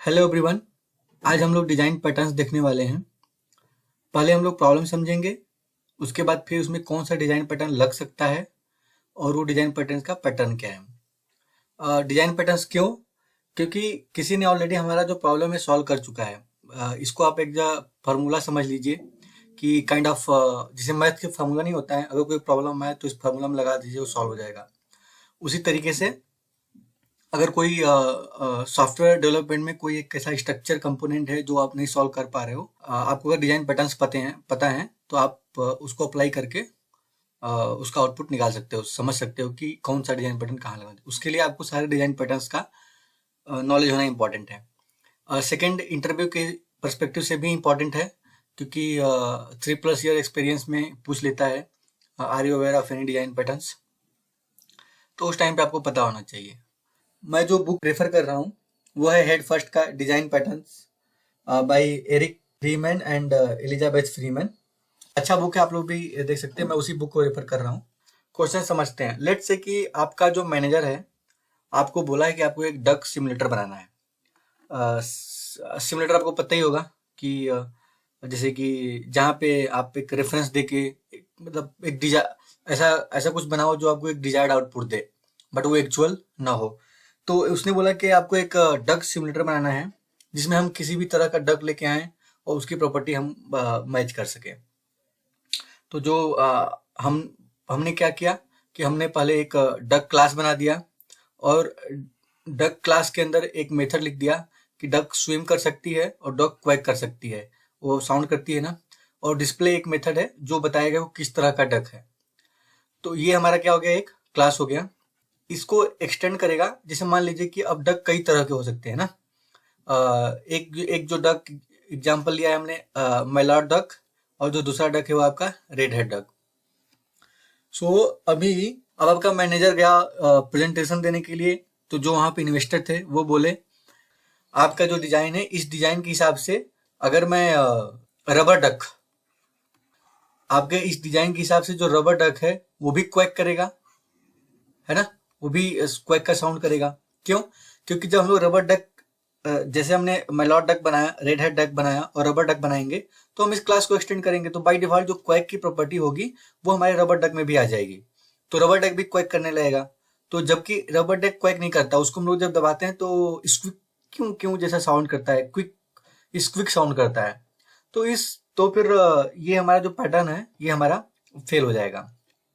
Hello everyone. आज हम लोग डिजाइन पैटर्न्स देखने वाले हैं। पहले हम लोग प्रॉब्लम समझेंगे, उसके बाद फिर उसमें कौन सा डिजाइन पैटर्न लग सकता है और वो डिजाइन पैटर्न का पैटर्न क्या है। डिजाइन पैटर्न्स क्यों? क्योंकि किसी ने ऑलरेडी हमारा जो प्रॉब्लम है सॉल्व कर चुका है। इसको आप एक फार्मूला समझ लीजिए कि काइंड ऑफ जैसे मैथ के फार्मूला नहीं होता है, अगर कोई प्रॉब्लम है तो इस फार्मूला में लगा दीजिए, वो सॉल्व हो जाएगा। उसी तरीके से अगर कोई सॉफ्टवेयर डेवलपमेंट में कोई एक ऐसा स्ट्रक्चर कंपोनेंट है जो आप नहीं सॉल्व कर पा रहे हो, आपको अगर डिजाइन पैटर्न्स पता है तो आप उसको अप्लाई करके उसका आउटपुट निकाल सकते हो, समझ सकते हो कि कौन सा डिजाइन पैटर्न कहाँ लगाना है। उसके लिए आपको सारे डिजाइन पैटर्न्स का नॉलेज होना इंपॉर्टेंट है। सेकेंड, इंटरव्यू के परस्पेक्टिव से भी इम्पॉर्टेंट है, क्योंकि 3+ ईयर एक्सपीरियंस में पूछ लेता है are you aware of any design patterns, तो उस टाइम पे आपको पता होना चाहिए। मैं जो बुक रेफर कर रहा हूँ वो है हेड फर्स्ट का design patterns by Eric Freeman and Elizabeth Freeman. अच्छा बुक है, आप लोग भी देख सकते हैं। मैं उसी बुक को रेफर कर रहा हूँ। क्वेश्चन समझते हैं। लेट्स से कि आपका जो मैनेजर है आपको बोला है कि आपको एक डक सिमुलेटर बनाना है। सिमुलेटर आपको पता ही होगा कि जैसे कि जहाँ पे आप एक रेफरेंस देके मतलब एक ऐसा कुछ बनाओ जो आपको एक डिजायर्ड आउटपुट दे, बट वो एक्चुअल ना हो। तो उसने बोला कि आपको एक डक सिमुलेटर बनाना है जिसमें हम किसी भी तरह का डक लेके आए और उसकी प्रॉपर्टी हम मैच कर सके। तो जो हमने क्या किया कि हमने पहले एक डक क्लास बना दिया और डक क्लास के अंदर एक मेथड लिख दिया कि डक स्विम कर सकती है और डक क्वैक कर सकती है, वो साउंड करती है ना। और डिस्प्ले एक मेथड है जो बताएगा वो किस तरह का डक है। तो ये हमारा क्या हो गया, एक क्लास हो गया। इसको एक्सटेंड करेगा, जैसे मान लीजिए कि अब डक कई तरह के हो सकते हैं ना। एक जो डक एग्जांपल लिया है हमने मैलार्ड डक, और जो दूसरा डक है वो आपका रेड हेड डक। सो अभी अब आपका मैनेजर गया प्रेजेंटेशन देने के लिए, तो जो वहां पे इन्वेस्टर थे वो बोले आपका जो डिजाइन है इस डिजाइन के हिसाब से अगर मैं रबर डक, आपके इस डिजाइन के हिसाब से जो रबर डक है वो भी क्वैक करेगा, है ना, वो भी क्वैक का साउंड करेगा। क्यों? क्योंकि जब हम लोग रबर डक जैसे हमने मेलॉड डक बनाया, रेड हेड डक बनाया और रबर डक बनाएंगे तो हम इस क्लास को एक्सटेंड करेंगे, तो बाय डिफॉल्ट जो क्वैक की प्रॉपर्टी होगी वो हमारे रबर डक में भी आ जाएगी। तो रबर डक भी क्वैक करने लगेगा। तो जबकि रबर डक क्वैक नहीं करता, उसको हम लोग जब दबाते हैं तो स्क्विक क्यों क्यों जैसा साउंड करता है, स्क्विक साउंड करता है। तो फिर ये हमारा जो पैटर्न है ये हमारा फेल हो जाएगा।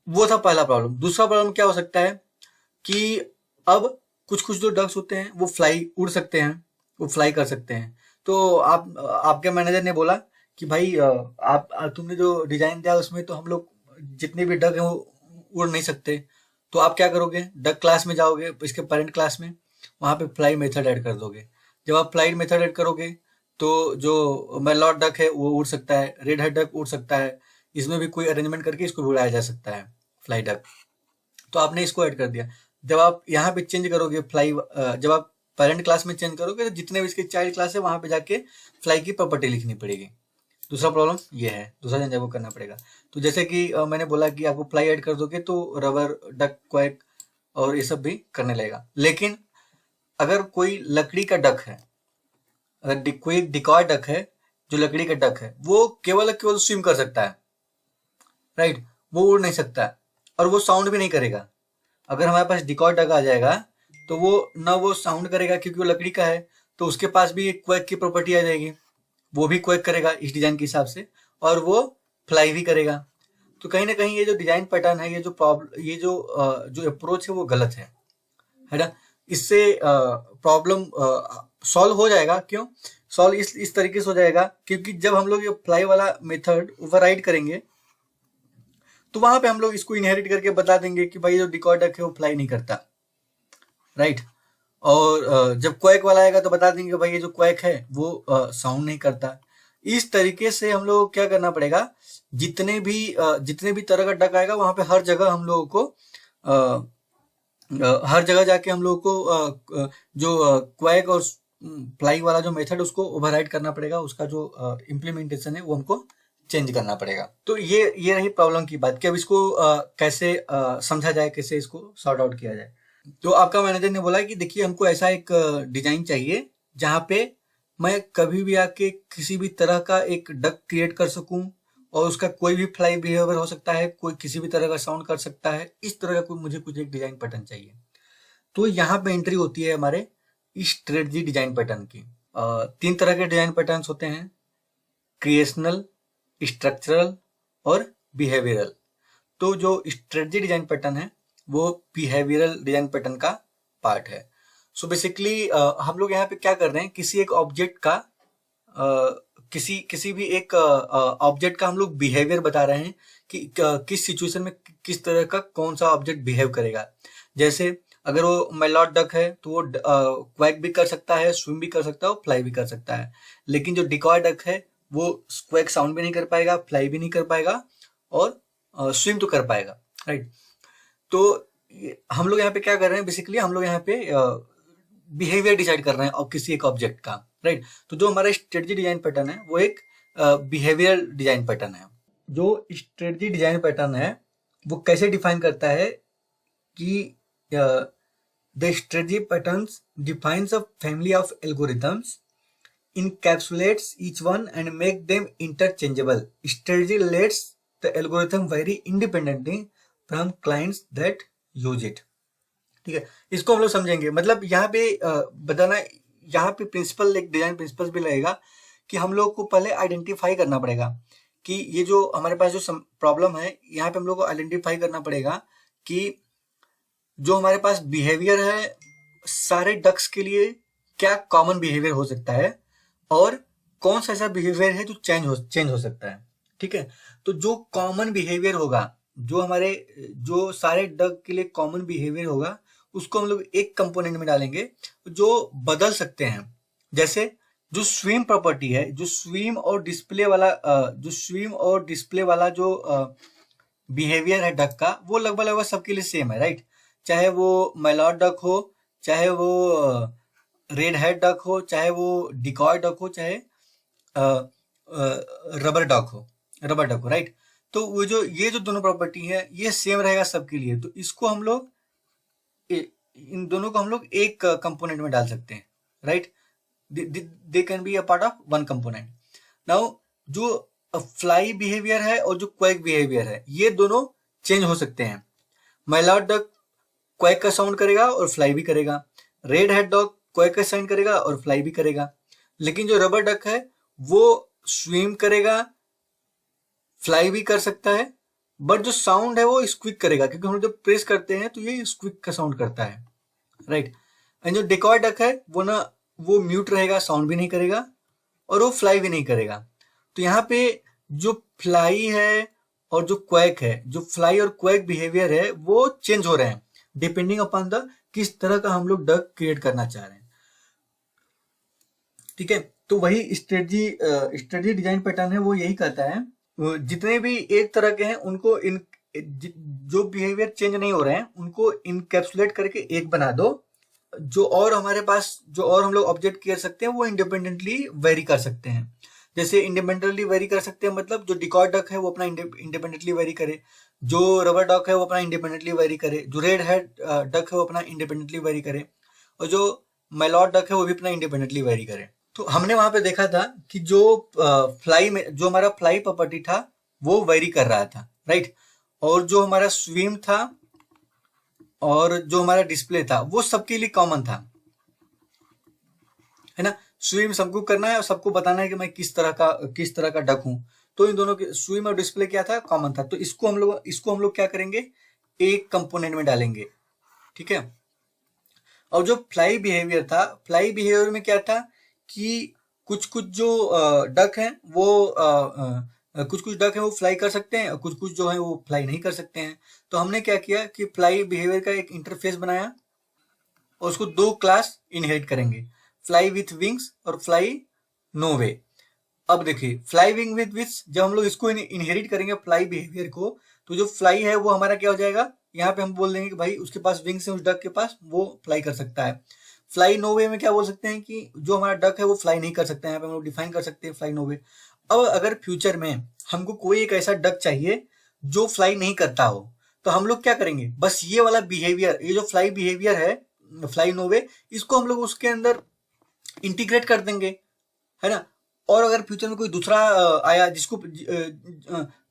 वो था पहला प्रॉब्लम। दूसरा प्रॉब्लम क्या हो सकता है कि अब कुछ कुछ जो डक्स होते हैं वो उड़ सकते हैं, वो फ्लाई कर सकते हैं। तो आपके मैनेजर ने बोला कि भाई तुमने जो डिजाइन दिया उसमें तो हम लोग जितने भी डक हैं वो उड़ नहीं सकते। तो आप क्या करोगे, डक क्लास में जाओगे, इसके पेरेंट क्लास में, वहां पे फ्लाई मेथड ऐड कर दोगे। जब आप फ्लाई मेथड ऐड करोगे तो जो मेलॉड डक है वो उड़ सकता है, रेड हेड डक उड़ सकता है। इसमें भी कोई अरेंजमेंट करके इसको भी उड़ाया जा सकता है, फ्लाई डक। तो आपने इसको ऐड कर दिया। जब आप यहाँ पे चेंज करोगे जब आप पेरेंट क्लास में चेंज करोगे तो जितने भी इसके चाइल्ड क्लास है वहां पे जाके फ्लाई की प्रॉपर्टी लिखनी पड़ेगी। दूसरा प्रॉब्लम ये है, दूसरा चेंज आपको करना पड़ेगा। तो जैसे कि मैंने बोला कि आपको फ्लाई ऐड कर दोगे तो रबर डक क्वैक और ये सब भी करने लगेगा। लेकिन अगर कोई लकड़ी का डक है, अगर कोई डिकॉय डक है जो लकड़ी का डक है, वो केवल स्विम कर सकता है, राइट, वो उड़ नहीं सकता और वो साउंड भी नहीं करेगा। अगर हमारे पास डिकॉय डक आ जाएगा तो वो साउंड करेगा क्योंकि वो लकड़ी का है, तो उसके पास भी एक क्वैक की प्रॉपर्टी आ जाएगी, वो भी क्वैक करेगा इस डिजाइन के हिसाब से और वो फ्लाई भी करेगा। तो कहीं ना कहीं ये जो डिजाइन पैटर्न है, जो अप्रोच है वो गलत है ना। इससे प्रॉब्लम सॉल्व हो जाएगा। क्यों सॉल्व? इस तरीके से हो जाएगा क्योंकि जब हम लोग ये फ्लाई वाला मेथड ओवरराइड करेंगे तो वहां पे हम लोग इसको इनहेरिट करके बता देंगे कि भाई जो डिकॉय डक है वो फ्लाई नहीं करता, राइट। और जब क्वैक वाला आएगा तो बता देंगे भाई ये जो क्वैक है वो साउंड नहीं करता। इस तरीके से हम लोग को क्या करना पड़ेगा, जितने भी तरह का डक आएगा वहां पे हर जगह हम लोगों को हर जगह जाके हम लोगों को जो क्वैक और फ्लाई वाला जो मेथड उसको ओवरराइड करना पड़ेगा, उसका जो इम्प्लीमेंटेशन है वो हमको चेंज करना पड़ेगा। तो ये रही प्रॉब्लम की बात कि अब इसको कैसे समझा जाए, कैसे इसको सॉर्ट आउट किया जाए। तो आपका मैनेजर ने बोला कि देखिए हमको ऐसा एक डिजाइन चाहिए जहाँ पे मैं कभी भी आके किसी भी तरह का एक डक क्रिएट कर सकूं और उसका कोई भी फ्लाई बिहेवियर हो सकता है, कोई किसी भी तरह का साउंड कर सकता है, इस तरह का कोई मुझे कुछ एक डिजाइन पैटर्न चाहिए। तो यहाँ पे एंट्री होती है हमारे स्ट्रेटजी डिजाइन पैटर्न की। 3 तरह के डिजाइन पैटर्न्स होते हैं, क्रिएशनल, स्ट्रक्चरल और बिहेवियरल। तो जो स्ट्रेटजी डिजाइन पैटर्न है वो बिहेवियरल डिजाइन पैटर्न का पार्ट है। सो बेसिकली हम लोग यहाँ पे क्या कर रहे हैं, किसी एक ऑब्जेक्ट का किसी भी एक ऑब्जेक्ट का हम लोग बिहेवियर बता रहे हैं कि किस सिचुएशन में किस तरह का कौन सा ऑब्जेक्ट बिहेव करेगा। जैसे अगर वो मेलॉट डक है तो वो क्वैक भी कर सकता है, स्विम भी कर सकता है, फ्लाई भी कर सकता है। लेकिन जो डिकॉय डक है वो क्वैक साउंड भी नहीं कर पाएगा, फ्लाई भी नहीं कर पाएगा और स्विम तो कर पाएगा, राइट। तो हम लोग यहाँ पे क्या कर रहे हैं, बेसिकली हम लोग यहाँ पे बिहेवियर डिसाइड कर रहे हैं और किसी एक ऑब्जेक्ट का, राइट। तो जो हमारा स्ट्रेटजी डिजाइन पैटर्न है वो एक बिहेवियर डिजाइन पैटर्न है। जो स्ट्रेटजी डिजाइन पैटर्न है वो कैसे डिफाइन करता है कि the strategy patterns defines a family of algorithms, encapsulates each one and make them interchangeable. Strategy lets the algorithm vary independently from clients that use it. ठीक है, इसको हम लोग समझेंगे। मतलब यहाँ पे बताना, यहाँ पे प्रिंसिपल, एक डिजाइन प्रिंसिपल भी लगेगा कि हम लोग को पहले आइडेंटिफाई करना पड़ेगा कि ये जो हमारे पास जो प्रॉब्लम है, यहाँ पे हम लोग को आइडेंटिफाई करना पड़ेगा कि जो हमारे पास बिहेवियर है सारे डक्स के लिए क्या कॉमन बिहेवियर हो सकता है और कौन सा ऐसा बिहेवियर है जो चेंज हो सकता है। ठीक है, तो जो कॉमन बिहेवियर होगा, जो हमारे जो सारे डक के लिए कॉमन बिहेवियर होगा, उसको हम लोग एक कंपोनेंट में डालेंगे जो बदल सकते हैं। जैसे जो स्विम प्रॉपर्टी है, जो स्विम और डिस्प्ले वाला जो बिहेवियर है डक का, वो लगभग लगभग सबके लिए सेम है, राइट। चाहे वो मेलॉट डक हो, चाहे वो रेड हेड डक हो, चाहे वो डिकॉय डक हो, चाहे रबर डक हो, राइट। तो वो जो ये जो दोनों प्रॉपर्टी है ये सेम रहेगा सबके लिए। तो इसको हम लोग इन दोनों को हम लोग एक कंपोनेंट में डाल सकते हैं, right. They can be a part of one component. Now जो फ्लाई बिहेवियर है और जो क्वैक बिहेवियर है, ये दोनों चेंज हो सकते हैं। मेलॉट डक क्वैक का साउंड करेगा और फ्लाई भी करेगा, रेड हेड डॉग क्वैक का साउंड करेगा और फ्लाई भी करेगा। लेकिन जो रबर डक है वो स्विम करेगा, फ्लाई भी कर सकता है, बट जो साउंड है वो स्क्विक करेगा, क्योंकि हम जब प्रेस करते हैं तो ये स्क्विक का साउंड करता है, राइट। एंड जो डिकॉय डक है वो म्यूट रहेगा, साउंड भी नहीं करेगा और वो फ्लाई भी नहीं करेगा। तो यहाँ पे जो फ्लाई है और जो क्वैक है, जो फ्लाई और क्वैक बिहेवियर है वो चेंज हो रहे हैं डिपेंडिंग अपॉन द किस तरह का हम लोग डक क्रिएट करना चाह रहे हैं। ठीक है, तो वही स्ट्रेटजी डिजाइन पैटर्न है वो यही कहता है, जितने भी एक तरह के हैं उनको जो बिहेवियर चेंज नहीं हो रहे हैं उनको इनकैप्सुलेट करके एक बना दो। जो और हमारे पास जो और हम लोग ऑब्जेक्ट कर सकते हैं वो इंडिपेंडेंटली वेरी कर सकते हैं। जैसे इंडिपेंडेंटली वेरी कर सकते हैं, मतलब जो डिकॉय डक है वो अपना इंडिपेंडेंटली वेरी करे, जो रबर डक है वो अपना इंडिपेंडेंटली वेरी करे, जो रेड हेड डक है वो अपना इंडिपेंडेंटली वेरी करे, और जो मेलॉट डक है वो भी अपना इंडिपेंडेंटली वेरी करे। तो हमने वहां पे देखा था कि जो फ्लाई में जो हमारा फ्लाई प्रॉपर्टी था वो वेरी कर रहा था, राइट। और जो हमारा स्विम था और जो हमारा डिस्प्ले था वो सबके लिए कॉमन था, है ना। स्विम सबको करना है और सबको बताना है कि मैं किस तरह का डक हूं। तो इन दोनों के स्विम और डिस्प्ले क्या था, कॉमन था। तो इसको हम लोग क्या करेंगे, एक कंपोनेंट में डालेंगे, ठीक है। और जो फ्लाई बिहेवियर था, फ्लाई बिहेवियर में क्या था कि कुछ जो डक हैं वो कुछ डक हैं वो फ्लाई कर सकते हैं और कुछ जो है वो फ्लाई नहीं कर सकते हैं। तो हमने क्या किया कि फ्लाई बिहेवियर का एक इंटरफेस बनाया और उसको 2 क्लास इनहेरिट करेंगे, फ्लाई विथ विंग्स और फ्लाई नो वे। अब देखिए फ्लाई विंग विथ विंग्स, जब हम लोग इसको इनहेरिट करेंगे फ्लाई बिहेवियर को, तो जो फ्लाई है वो हमारा क्या हो जाएगा, यहाँ पे हम बोल देंगे कि भाई उसके पास विंग्स है, उस डक के पास, वो फ्लाई कर सकता है। फ्लाई नो वे में क्या बोल सकते हैं कि जो हमारा डक है वो फ्लाई नहीं कर सकता है, यहाँ पे हम लोग डिफाइन कर सकते हैं फ्लाई नो वे। अब अगर फ्यूचर में हमको कोई एक ऐसा डक चाहिए जो फ्लाई नहीं करता हो, तो हम लोग क्या करेंगे, बस ये वाला बिहेवियर, ये जो फ्लाई बिहेवियर है, फ्लाई नो वे, इसको हम लोग उसके अंदर इंटीग्रेट कर देंगे, है ना। और अगर फ्यूचर में कोई दूसरा आया जिसको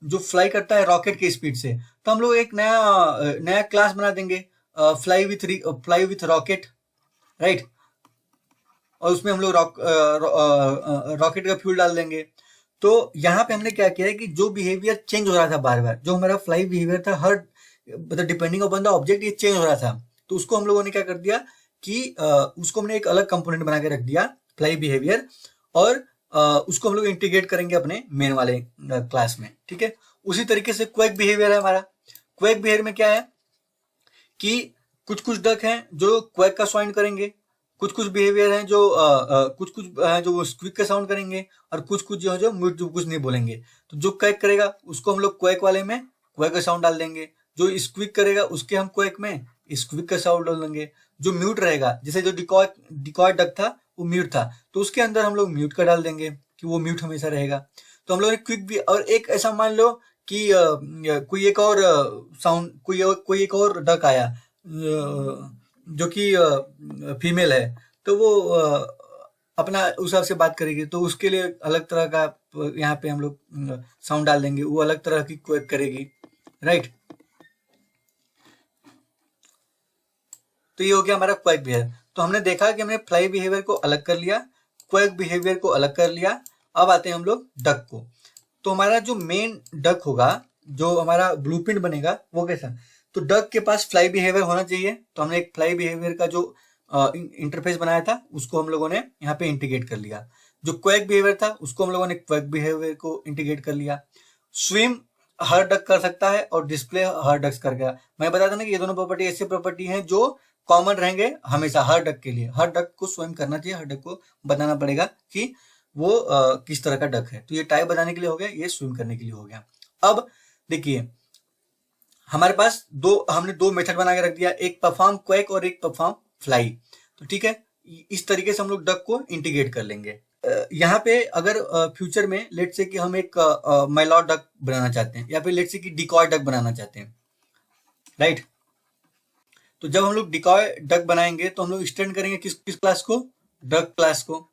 जो फ्लाई करता है रॉकेट की स्पीड से, तो हम लोग एक नया क्लास बना देंगे, फ्लाई विथ रॉकेट, राइट। और उसमें हम लोग रॉकेट का फ्यूल डाल देंगे। तो यहाँ पे हमने क्या किया है कि जो बिहेवियर चेंज हो रहा था बार बार, जो हमारा फ्लाई बिहेवियर था, हर मतलब डिपेंडिंग अपॉन द ऑब्जेक्ट ये चेंज हो रहा था, तो उसको हम लोगों ने क्या कर दिया कि उसको हमने एक अलग कंपोनेंट बना के रख दिया फ्लाई बिहेवियर, और उसको हम लोग इंटीग्रेट करेंगे अपने मेन वाले क्लास में, ठीक है। उसी तरीके से क्वेक बिहेवियर है हमारा। क्वेक बिहेवियर में क्या है कि कुछ कुछ डक हैं जो क्वेक का साउंड करेंगे, कुछ कुछ बिहेवियर हैं जो कुछ कुछ हैं जो स्क्विक का साउंड करेंगे, और कुछ कुछ जो है जो म्यूट, जो कुछ नहीं बोलेंगे। तो जो क्वेक करेगा उसको हम लोग क्वेक वाले में क्वेक का साउंड डाल देंगे, जो स्क्विक करेगा उसके हम क्वेक में स्क्विक का साउंड डाल देंगे। जो म्यूट रहेगा, जैसे जो डिकॉय डक था वो म्यूट था, तो उसके अंदर हम लोग म्यूट का डाल देंगे कि वो म्यूट हमेशा रहेगा। तो हम लोग ने क्विक भी, और एक ऐसा मान लो कि कोई एक और साउंड, कोई एक और डक आया जो कि फीमेल है, तो वो अपना उस हिसाब से बात करेगी, तो उसके लिए अलग तरह का यहाँ पे हम लोग साउंड डाल देंगे, वो अलग तरह की क्वेक करेगी, राइट। तो ये हो गया हमारा क्वेक बिहेवियर। तो हमने देखा कि हमने फ्लाई बिहेवियर को अलग कर लिया, क्वेक बिहेवियर को अलग कर लिया। अब आते हैं हम लोग डक को। तो हमारा जो मेन डक होगा, जो हमारा ब्लूप्रिंट बनेगा वो कैसा, तो डक के पास फ्लाई बिहेवियर होना चाहिए। तो हमने एक फ्लाई बिहेवियर का जो इंटरफेस बनाया था उसको हम लोगों ने यहाँ पे इंटीग्रेट कर लिया। जो क्वेक बिहेवियर था उसको हम लोगों ने क्वेक बिहेवियर को इंटीग्रेट कर लिया। स्विम हर डक कर सकता है और डिस्प्ले हर डक्स कर गया। मैं बता दूं कि ये दोनों प्रॉपर्टी ऐसी प्रॉपर्टी हैं जो कॉमन रहेंगे हमेशा हर डक के लिए। हर डक को स्वयं करना चाहिए, हर डक को बताना पड़ेगा कि वो किस तरह का डक है। तो ये टाइप बताने के लिए हो गया, ये स्विम करने के लिए हो गया। अब देखिए हमारे पास हमने दो मेथड बना के रख दिया, एक परफॉर्म क्वेक और एक परफॉर्म फ्लाई। तो ठीक है, इस तरीके से हम लोग डक को इंटीग्रेट कर लेंगे। यहाँ पे अगर फ्यूचर में लेट से कि हम एक माइलॉट डक बनाना चाहते हैं, या फिर लेट से कि डिकॉय डक बनाना चाहते हैं, राइट। तो जब हम लोग डिकॉय डक बनाएंगे तो हम लोग एक्सटेंड करेंगे किस क्लास को, डक क्लास को।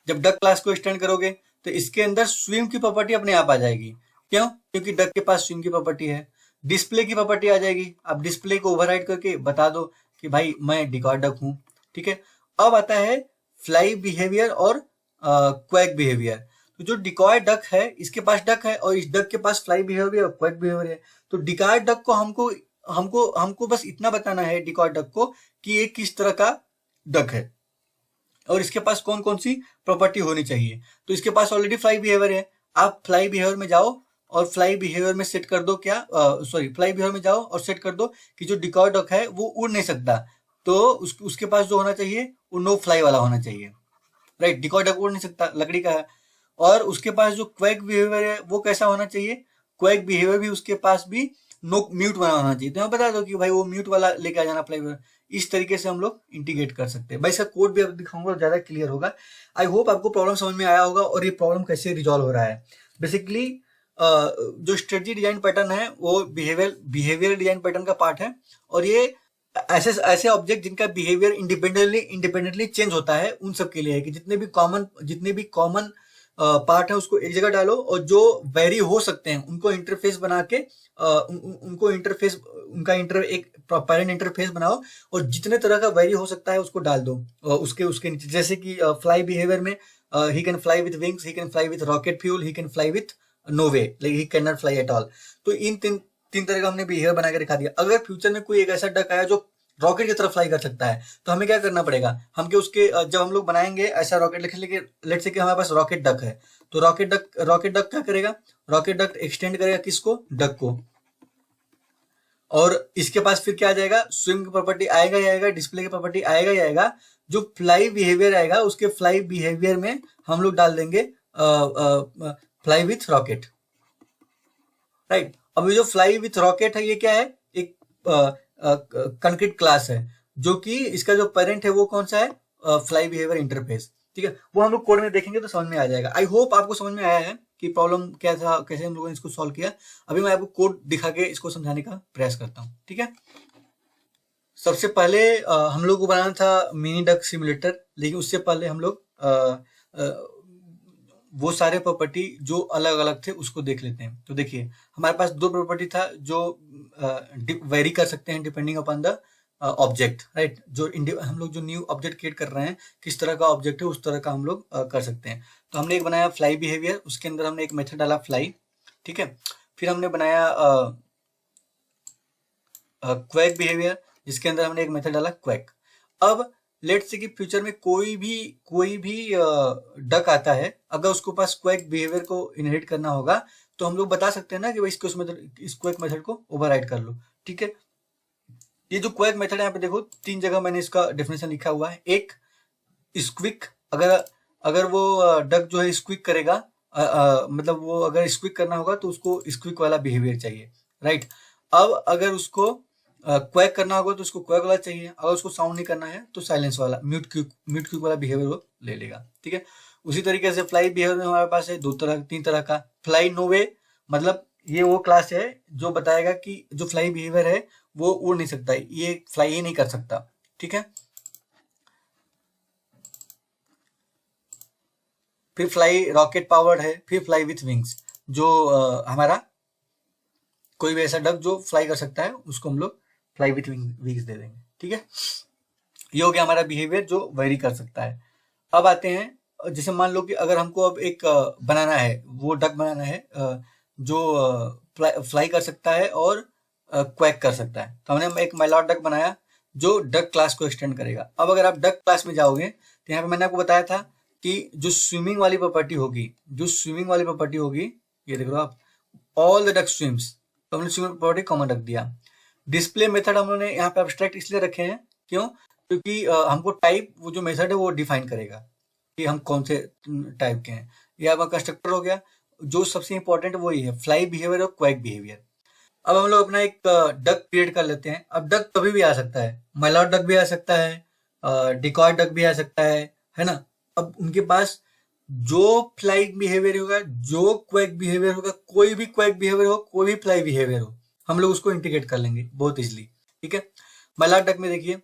जब डक क्लास को एक्सटेंड करोगे तो इसके अंदर स्विम की प्रॉपर्टी अपने आप आ जाएगी। क्यों? क्योंकि डक के पास स्विम की प्रॉपर्टी है। डिस्प्ले की प्रॉपर्टी आ जाएगी। अब डिस्प्ले को ओवरराइड करके बता दो कि भाई मैं डिकॉय डक हूं, ठीक है। अब आता है फ्लाई बिहेवियर और क्वेक बिहेवियर। तो जो डिकॉय डक है इसके पास डक है, और इस डक के पास फ्लाई बिहेवियर और क्वेक बिहेवियर है। तो डिकॉय डक को हमको बस इतना बताना है डिकॉय डक को कि ये किस तरह का डक है और इसके पास कौन कौन सी प्रॉपर्टी होनी चाहिए। तो इसके पास ऑलरेडी फ्लाई बिहेवियर है। आप फ्लाई बिहेवियर में जाओ और फ्लाई बिहेवियर में सेट कर दो फ्लाई बिहेवियर में जाओ और सेट कर दो कि जो डिकॉय डक है वो उड़ नहीं सकता, तो उसके पास जो होना चाहिए वो नो फ्लाई वाला होना चाहिए, राइट। डिकॉय डक उड़ नहीं सकता, लकड़ी का है। और उसके पास जो क्वेक बिहेवियर है वो कैसा होना चाहिए, क्वेक बिहेवियर भी उसके पास भी नो म्यूट वाला होना चाहिए। तो मैं बता दो कि भाई वो म्यूट वाला लेके आ जाना फ्लाई बिहेवियर। इस तरीके से हम लोग इंटीग्रेट कर सकते हैं। भाई इसका कोड भी अब दिखाऊंगा, ज्यादा क्लियर होगा। आई होप आपको प्रॉब्लम समझ में आया होगा और ये प्रॉब्लम कैसे रिजॉल्व हो रहा है। बेसिकली जो स्ट्रेटजी डिजाइन पैटर्न है वो बिहेवियर डिजाइन पैटर्न का पार्ट है, और ये ऐसे ऑब्जेक्ट जिनका बिहेवियर इंडिपेंडेंटली चेंज होता है उन सब के लिए है कि जितने भी कॉमन पार्ट है उसको एक जगह डालो, और जो वेरी हो सकते हैं उनको इंटरफेस बना के एक पेरेंट इंटरफेस बनाओ, और जितने तरह का वेरी हो सकता है उसको डाल दो उसके नीचे। जैसे कि फ्लाई बिहेवियर में he can fly with wings, he can fly with rocket fuel, he can fly with no way, like he can not fly at all. तो इन तीन तरह का हमने बिहेवियर बना के दिखा दिया। अगर फ्यूचर में कोई एक ऐसा डक आया जो रॉकेट की तरफ फ्लाई कर सकता है तो हमें क्या करना पड़ेगा, जब हम लोग बनाएंगे ऐसा रॉकेट, लेट से कि हमारे पास रॉकेट डक है, तो रॉकेट डक क्या करेगा, रॉकेट डक एक्सटेंड करेगा किसको, डक को। और इसके पास फिर क्या आ जाएगा, स्विम की प्रॉपर्टी आएगा, डिस्प्ले की प्रॉपर्टी आएगा। जो फ्लाई बिहेवियर आएगा उसके फ्लाई बिहेवियर में हम लोग डाल देंगे फ्लाई विथ रॉकेट, राइट। अब ये जो फ्लाई विथ रॉकेट है ये क्या है, एक कंक्रीट क्लास है, जो कि इसका जो पेरेंट है वो कौन सा है, फ्लाई बिहेवियर इंटरफेस, ठीक है। वो हम लोग कोड में देखेंगे तो समझ में आ जाएगा। आई होप आपको समझ में आया है कि प्रॉब्लम क्या था, कैसे हम लोगों ने इसको सॉल्व किया। अभी मैं आपको कोड दिखा के इसको समझाने का प्रयास करता हूँ, ठीक है। सबसे पहले हम लोग को बनाना था मिनी डक सिमुलेटर, लेकिन उससे पहले हम लोग वो सारे प्रॉपर्टी जो अलग अलग थे उसको देख लेते हैं। तो देखिए हमारे पास दो प्रॉपर्टी था जो वेरी कर सकते हैं depending upon the object, right. जो हम लोग जो न्यू ऑब्जेक्ट क्रिएट कर रहे हैं, किस तरह का ऑब्जेक्ट है उस तरह का हम लोग कर सकते हैं। तो हमने एक बनाया फ्लाई बिहेवियर, उसके अंदर हमने एक मेथड डाला फ्लाई, ठीक है। फिर हमने बनाया क्वैक बिहेवियर, जिसके अंदर हमने एक मेथड डाला क्वैक। अब लेट्स से कि फ्यूचर में कोई भी डक आता है, अगर उसको पास क्वैक बिहेवियर को इनहेरिट करना होगा तो हम लोग बता सकते हैं ना कि भाई इस क्वैक मेथड को ओवरराइड कर लो, ठीक है। ये जो क्वैक मेथड है, यहाँ पे देखो 3 जगह मैंने इसका डेफिनेशन लिखा हुआ है। एक स्क्विक, अगर वो डक जो है स्क्विक करेगा, मतलब वो अगर स्क्विक करना होगा तो उसको स्क्विक वाला बिहेवियर चाहिए, राइट। अब अगर उसको क्वैक करना होगा तो उसको क्वैक वाला चाहिए, अगर उसको साउंड नहीं करना है तो साइलेंस वाला म्यूट क्विक वाला बिहेवियर वो ले लेगा, ठीक है। उसी तरीके से फ्लाई बिहेवियर में हमारे पास है 3 तरह का। फ्लाई नो वे, मतलब ये वो क्लास है जो बताएगा कि जो फ्लाई बिहेवियर है वो उड़ नहीं सकता, ये फ्लाई ही नहीं कर सकता, ठीक है। फिर फ्लाई रॉकेट पावर्ड है। फिर फ्लाई विथ विंग्स, जो हमारा कोई भी ऐसा डक जो फ्लाई कर सकता है उसको हम लोग फ्लाई विथ विंग्स दे देंगे, ठीक है। ये हो गया हमारा बिहेवियर जो वेरी कर सकता है। अब आते हैं, जैसे मान लो कि अगर हमको अब एक बनाना है, वो डक बनाना है जो फ्लाई कर सकता है और क्वैक कर सकता है। तो हमने एक माइलॉट डक बनाया जो डक क्लास को एक्सटेंड करेगा। अब अगर आप डक क्लास में जाओगे तो यहाँ पे मैंने आपको बताया था कि जो स्विमिंग वाली प्रॉपर्टी होगी, ये देख लो आप, ऑल द डक स्विम्स, तो हमने स्विमिंग प्रॉपर्टी कॉमन रख दिया। डिस्प्ले मेथड हम लोगों ने यहाँ पे एब्स्ट्रैक्ट इसलिए रखे हैं, क्यों? क्योंकि हमको टाइप, वो जो मेथड है वो डिफाइन करेगा कि हम कौन से टाइप के हैं। ये आपका कंस्ट्रक्टर हो गया। जो सबसे इंपॉर्टेंट वही है, फ्लाई बिहेवियर और क्वैक बिहेवियर। अब हम लोग अपना एक डक क्रिएट कर लेते हैं। अब डक कभी भी आ सकता है, माइलॉट डक भी आ सकता है, डिकॉय डक भी आ सकता है ना। अब उनके पास जो फ्लाई बिहेवियर होगा, जो क्वैक बिहेवियर होगा, कोई भी क्वैक बिहेवियर हो, कोई भी फ्लाई बिहेवियर हो, हम लोग उसको इंटीग्रेट कर लेंगे बहुत इजिली, ठीक है। माइलॉट डक में देखिए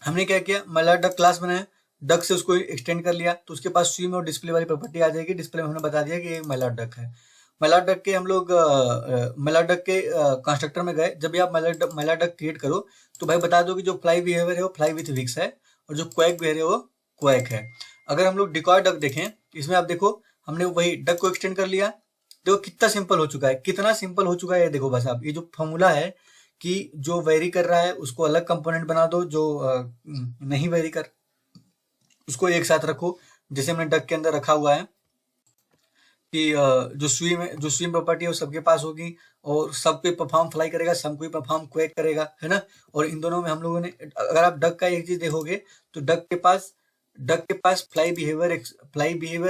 हमने क्या किया, माइलॉट डक क्लास बनाया, डक से उसको एक्सटेंड कर लिया, तो उसके पास स्विम और डिस्प्ले वाली प्रॉपर्टी आ जाएगी। डिस्प्ले में हमने बता दिया कि ये माइलॉट डक है। माइलॉट डक के हम लोग माइलॉट डक के कंस्ट्रक्टर में गए। जब भी आप माइलॉट डक क्रिएट करो तो भाई बता दो कि जो फ्लाई बिहेवियर है वो फ्लाई विथ विक्स है और जो क्वैक बिहेवियर है वो क्वैक है। अगर हम लोग डिकॉय डक देखें, इसमें आप देखो हमने वही डक को एक्सटेंड कर लिया। देखो कितना सिंपल हो चुका है, कितना सिंपल हो चुका है। ये देखो बस आप, ये जो फॉर्मूला है कि जो वेरी कर रहा है उसको अलग कंपोनेंट बना दो, जो नहीं वेरी कर उसको एक साथ रखो, जैसे हमने डक के अंदर रखा हुआ है कि जो स्विम प्रॉपर्टी है वो सबके पास होगी और सब कोई परफॉर्म फ्लाई करेगा, सब कोई परफॉर्म क्वैक करेगा, है ना। और इन दोनों में हम लोगों ने, अगर आप डक का एक चीज देखोगे तो डक के पास फ्लाई बिहेवियर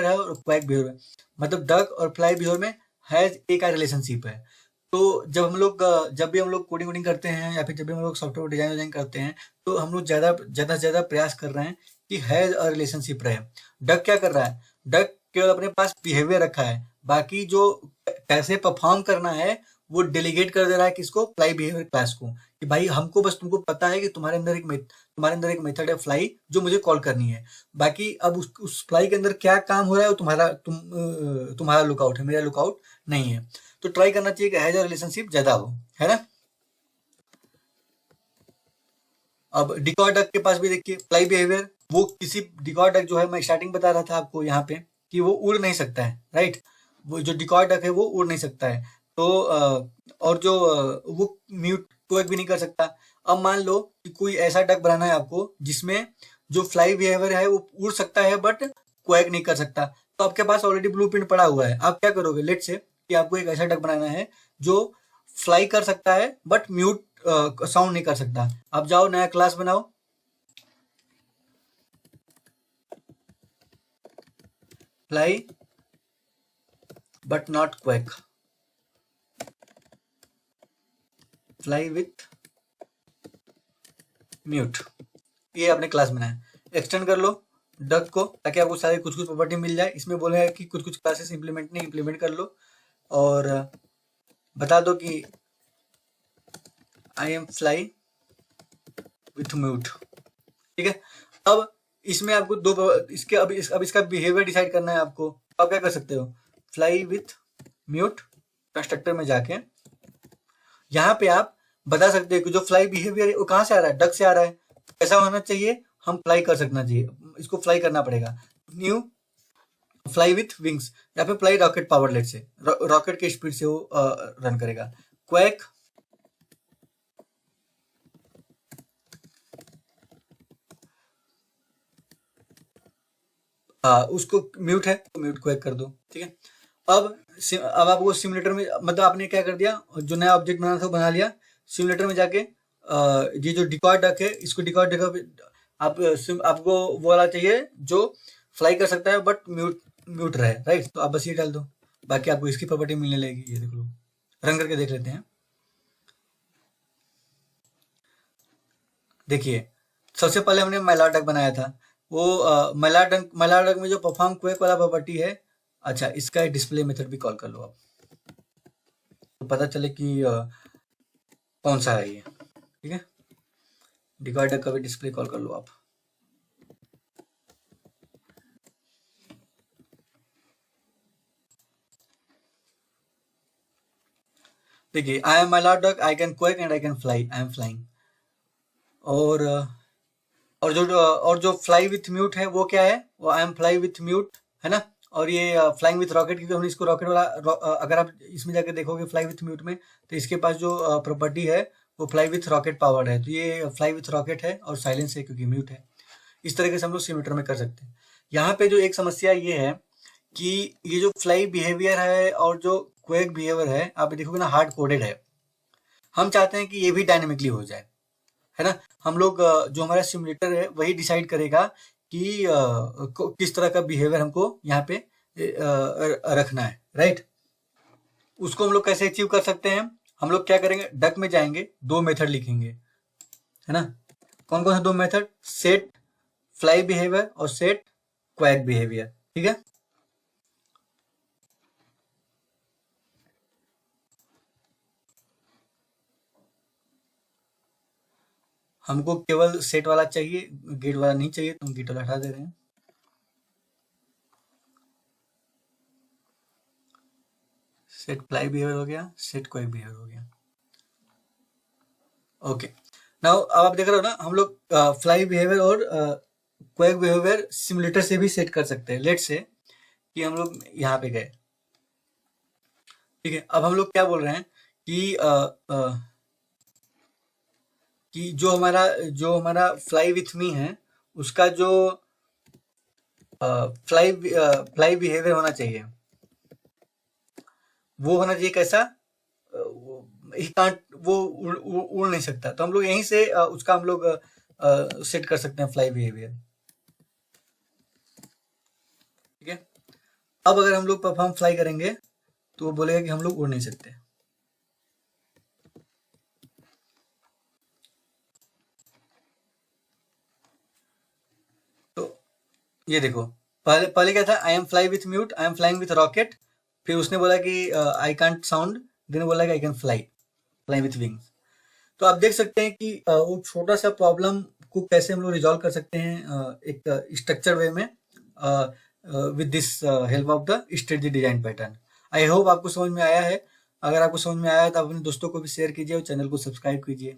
है और क्वैक बिहेवियर है। मतलब डक और फ्लाई बिहेवियर में है एक रिलेशनशिप है। तो जब भी हम लोग कोडिंग वोडिंग करते हैं या फिर जब भी हम लोग सॉफ्टवेयर डिजाइन करते हैं तो हम लोग ज्यादा से ज्यादा प्रयास कर रहे हैं कि हैज अ रिलेशनशिप रहे। डक क्या कर रहा है, डक केवल अपने पास बिहेवियर रखा है, बाकी जो कैसे परफॉर्म करना है वो डेलीगेट कर दे रहा है किसको, फ्लाई बिहेवियर क्लास को, कि भाई हमको बस तुमको पता है कि तुम्हारे अंदर एक मेथड है फ्लाई जो मुझे कॉल करनी है। बाकी अब उस फ्लाई के अंदर क्या काम हो रहा है वो तुम्हारा लुकआउट है, मेरा लुकआउट नहीं है। तो ट्राई करना चाहिए कि हैज अ रिलेशनशिप ज्यादा हो, है ना। अब डिकॉय डक के पास भी देखिए फ्लाई बिहेवियर, वो किसी डिकॉय डक जो है, मैं स्टार्टिंग बता रहा था आपको यहाँ पे कि वो उड़ नहीं सकता है, राइट। वो जो डिकॉय डक है वो उड़ नहीं सकता है। तो और जो वो म्यूट क्वैक भी नहीं कर सकता। अब मान लो कि कोई ऐसा डक बनाना है आपको जिसमें जो फ्लाई बिहेवियर है वो उड़ सकता है बट क्वैक नहीं कर सकता। तो आपके पास ऑलरेडी ब्लूप्रिंट पड़ा हुआ है। आप क्या करोगे, लेट से कि आपको एक ऐसा डक बनाना है जो फ्लाई कर सकता है बट म्यूट साउंड नहीं कर सकता। आप जाओ नया क्लास बनाओ, fly but not quack, fly with mute, ये आपने क्लास बनाया। एक्सटेंड कर लो डक को ताकि आपको सारे कुछ प्रॉपर्टी मिल जाए। इसमें बोले कि कुछ क्लासेस इंप्लीमेंट कर लो और बता दो कि I am fly with mute, ठीक है। अब इसमें आपको इसके अब इसका बिहेवियर डिसाइड करना है आपको। आप क्या कर सकते हो, फ्लाई विथ म्यूट कंस्ट्रक्टर में जाके यहाँ पे आप बता सकते हो कि जो फ्लाई बिहेवियर है वो कहाँ से आ रहा है, डक से आ रहा है। कैसा होना चाहिए, हम फ्लाई कर सकना चाहिए, इसको फ्लाई करना पड़ेगा। न्यू फ्लाई विथ विंग्स, या फिर फ्लाई रॉकेट पावर लेट से, रॉकेट के स्पीड से वो रन करेगा। क्वैक उसको म्यूट है तो म्यूट क्वैक कर दो, ठीक है। अब आपको सिमुलेटर में, मतलब आपने क्या कर दिया, जो नया ऑब्जेक्ट बनाना था वो बना लिया। सिमुलेटर में जाके ये जो डिकॉय डक है, इसको डिकॉय डक आपको वो वाला चाहिए जो फ्लाई कर सकता है बट म्यूट रहे, राइट। तो आप बस ये डाल दो, बाकी आपको इसकी प्रॉपर्टी मिलने लगेगी। ये देख लो, रन करके देख लेते हैं। देखिए, सबसे पहले हमने मैलार डक बनाया था, वो मैलार डक में जो परफॉर्म क्वेक वाला प्रॉपर्टी है, अच्छा इसका डिस्प्ले मेथड भी कॉल कर लो आप, तो पता चले कि कौन सा है ये, ठीक है। डिकॉय डक का भी डिस्प्ले कॉल कर लो आप। देखिए, I am Mailar duck, I can quake and I can fly, I am flying. और जो फ्लाई विथ म्यूट है वो क्या है, वो I am fly with mute है ना। और ये फ्लाइंग विथ रॉकेट, क्योंकि हमने इसको रॉकेट वाला अगर आप इसमें जाके देखोगे फ्लाई विथ म्यूट में, तो इसके पास जो प्रॉपर्टी है वो फ्लाई विथ रॉकेट पावर्ड है। तो ये फ्लाई विथ रॉकेट है और साइलेंस है क्योंकि म्यूट है। इस तरीके से हम लोग सिमुलेटर में कर सकते हैं। यहाँ पे जो एक समस्या ये है कि ये जो फ्लाई बिहेवियर है और जो क्वेक बिहेवियर है, आप देखोगे ना, हार्ड कोडेड है। हम चाहते हैं कि ये भी डायनेमिकली हो जाए, है ना। हम लोग जो हमारा सिमुलेटर है वही डिसाइड करेगा कि किस तरह का बिहेवियर हमको यहाँ पे रखना है, राइट। उसको हम लोग कैसे अचीव कर सकते हैं, हम लोग क्या करेंगे, डक में जाएंगे, दो मेथड लिखेंगे, है ना। कौन कौन से दो मेथड, सेट फ्लाई बिहेवियर और सेट क्वैक बिहेवियर, ठीक है। हमको केवल सेट वाला चाहिए, गेट वाला नहीं चाहिए, तो हम गेट वाला हटा दे रहे हैं। सेट फ्लाई बिहेवियर हो गया, सेट क्वेक बिहेवियर हो गया। ओके, नाउ अब आप देख रहे हो ना, हम लोग फ्लाई बिहेवियर और क्वेक बिहेवियर सिमुलेटर से भी सेट कर सकते हैं। लेट से कि हम लोग यहाँ पे गए, ठीक है। अब हम लोग क्या बोल रहे हैं कि जो हमारा फ्लाई विथ मी है, उसका जो फ्लाई बिहेवियर होना चाहिए, वो होना चाहिए कैसा, ही कांट, वो उड़ नहीं सकता। तो हम लोग यहीं से उसका हम लोग सेट कर सकते हैं फ्लाई बिहेवियर, ठीक है। अब अगर हम लोग परफॉर्म फ्लाई करेंगे तो वो बोलेगा कि हम लोग उड़ नहीं सकते। तो ये देखो, पहले पहले क्या था, I am fly with mute, I am flying with rocket, फिर उसने बोला कि आई कांट साउंड, देन बोला कि I can fly, fly with wings. तो आप देख सकते हैं कि वो छोटा सा प्रॉब्लम को कैसे हम लोग रिजॉल्व कर सकते हैं एक स्ट्रक्चर वे में with this help of the strategy design pattern. I hope आपको समझ में आया है। अगर आपको समझ में आया है तो आप अपने दोस्तों को भी शेयर कीजिए और चैनल को सब्सक्राइब कीजिए।